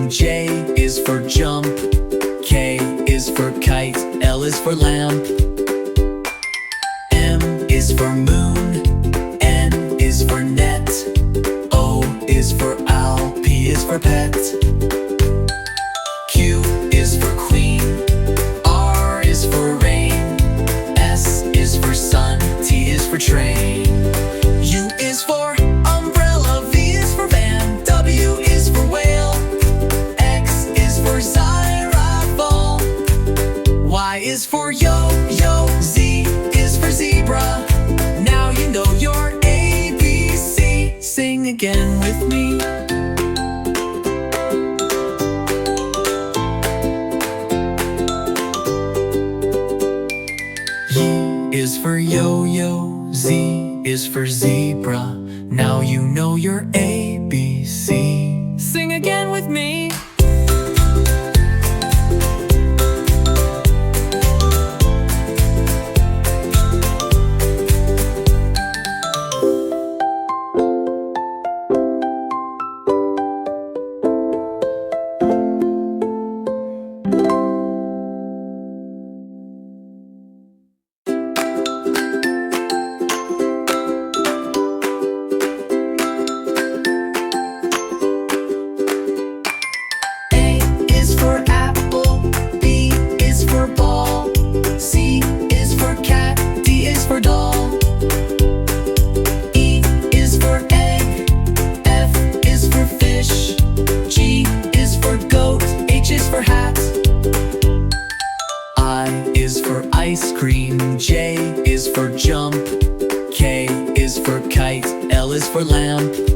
cream. J is for jump. K is for kite. L is for lamp. M is for moon. N is for net. O is for owl. P is for pet. Q is for queen. R is for rain. S is for sun. T is for train. U is for umbrella. V is for van. W is for whale. X is for xylophone. Y is for yo-yo. Z is for zebra. Now you know your ABC. Sing again with me. Y is for yo-yo. Z is for zebra. Now you know your ABC. Sing again with me. Ice cream. J is for jump. K is for kite. L is for lamp.